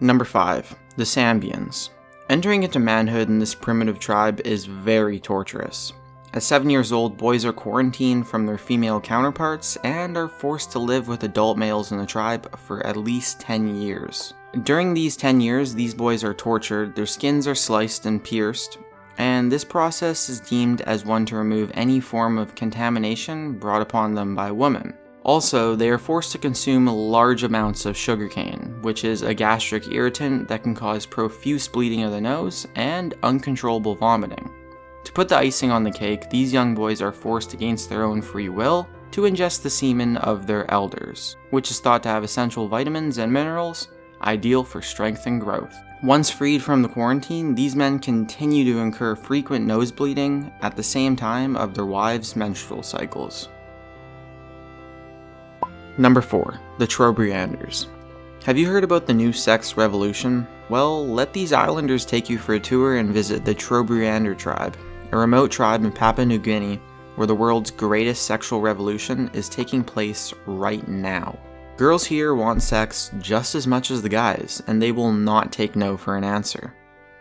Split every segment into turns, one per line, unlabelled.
Number 5. The ambiens. Entering into manhood in this primitive tribe is very torturous. At 7 years old, boys are quarantined from their female counterparts and are forced to live with adult males in the tribe for at least 10 years. During these 10 years, these boys are tortured, their skins are sliced and pierced, and this process is deemed as one to remove any form of contamination brought upon them by women. Also, they are forced to consume large amounts of sugarcane, which is a gastric irritant that can cause profuse bleeding of the nose and uncontrollable vomiting. To put the icing on the cake, these young boys are forced against their own free will to ingest the semen of their elders, which is thought to have essential vitamins and minerals, ideal for strength and growth. Once freed from the quarantine, these men continue to incur frequent nose bleeding at the same time of their wives' menstrual cycles. Number 4. The Trobriand Ers. Have you heard about the new sex revolution? Well, let these islanders take you for a tour and visit the Trobriand Ers tribe, a remote tribe in Papua New Guinea where the world's greatest sexual revolution is taking place right now. Girls here want sex just as much as the guys, and they will not take no for an answer.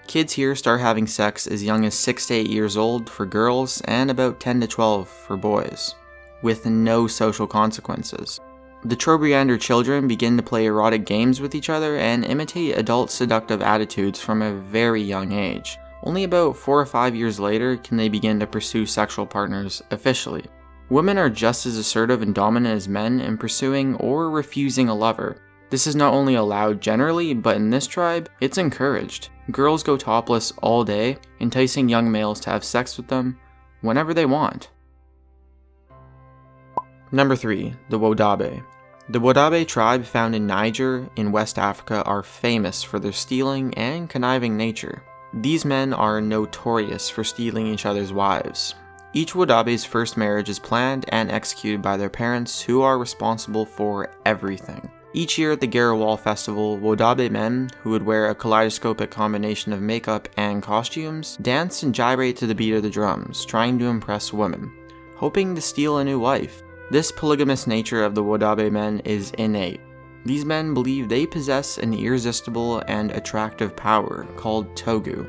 Kids here start having sex as young as 6 to 8 years old for girls and about 10 to 12 for boys, with no social consequences. The Trobriand Ers children begin to play erotic games with each other and imitate adult seductive attitudes from a very young age. Only about 4 or 5 years later can they begin to pursue sexual partners officially. Women are just as assertive and dominant as men in pursuing or refusing a lover. This is not only allowed generally, but in this tribe, it's encouraged. Girls go topless all day, enticing young males to have sex with them whenever they want. Number 3. The Wodaabe. The Wodaabe tribe found in Niger in West Africa are famous for their stealing and conniving nature. These men are notorious for stealing each other's wives. Each Wodaabe's first marriage is planned and executed by their parents, who are responsible for everything. Each year at the Garawal festival, Wodaabe men, who would wear a kaleidoscopic combination of makeup and costumes, dance and gyrate to the beat of the drums, trying to impress women, hoping to steal a new wife. This polygamous nature of the Wodaabe men is innate. These men believe they possess an irresistible and attractive power called togu.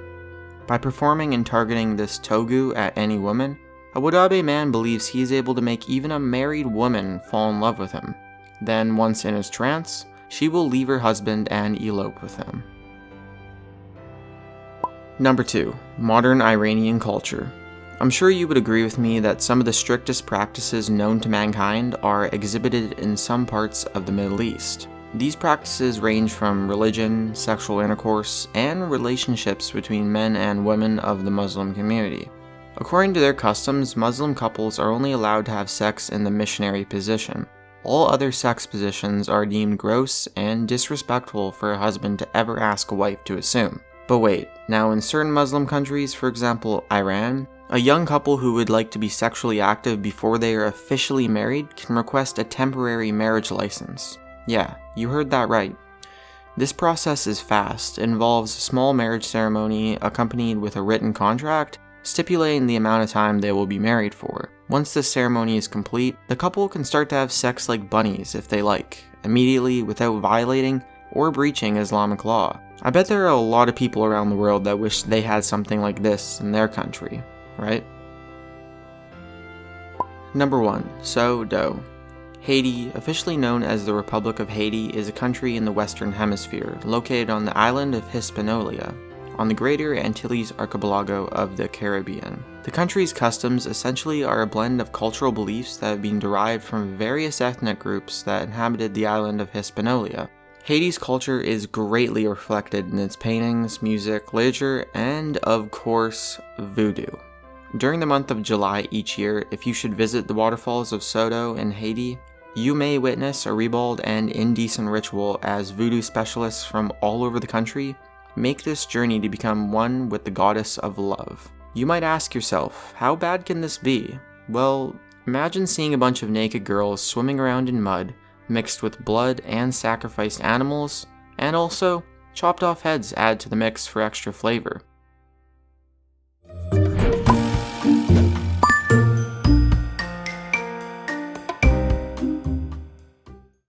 By performing and targeting this togu at any woman, a Wodaabe man believes he is able to make even a married woman fall in love with him. Then, once in his trance, she will leave her husband and elope with him. Number 2. Modern Iranian culture. I'm sure you would agree with me that some of the strictest practices known to mankind are exhibited in some parts of the Middle East. These practices range from religion, sexual intercourse, and relationships between men and women of the Muslim community. According to their customs, Muslim couples are only allowed to have sex in the missionary position. All other sex positions are deemed gross and disrespectful for a husband to ever ask a wife to assume. But wait, now in certain Muslim countries, for example Iran, a young couple who would like to be sexually active before they are officially married can request a temporary marriage license. Yeah, you heard that right. This process is fast. It involves a small marriage ceremony accompanied with a written contract stipulating the amount of time they will be married for. Once this ceremony is complete, the couple can start to have sex like bunnies if they like, immediately without violating or breaching Islamic law. I bet there are a lot of people around the world that wish they had something like this in their country, right? Number 1. So-do. Haiti, officially known as the Republic of Haiti, is a country in the Western Hemisphere, located on the island of Hispaniola, on the Greater Antilles archipelago of the Caribbean. The country's customs essentially are a blend of cultural beliefs that have been derived from various ethnic groups that inhabited the island of Hispaniola. Haiti's culture is greatly reflected in its paintings, music, literature, and, of course, voodoo. During the month of July each year, if you should visit the waterfalls of So-do in Haiti, you may witness a ribald and indecent ritual as voodoo specialists from all over the country make this journey to become one with the goddess of love. You might ask yourself, how bad can this be? Well, imagine seeing a bunch of naked girls swimming around in mud, mixed with blood and sacrificed animals, and also chopped off heads add to the mix for extra flavor.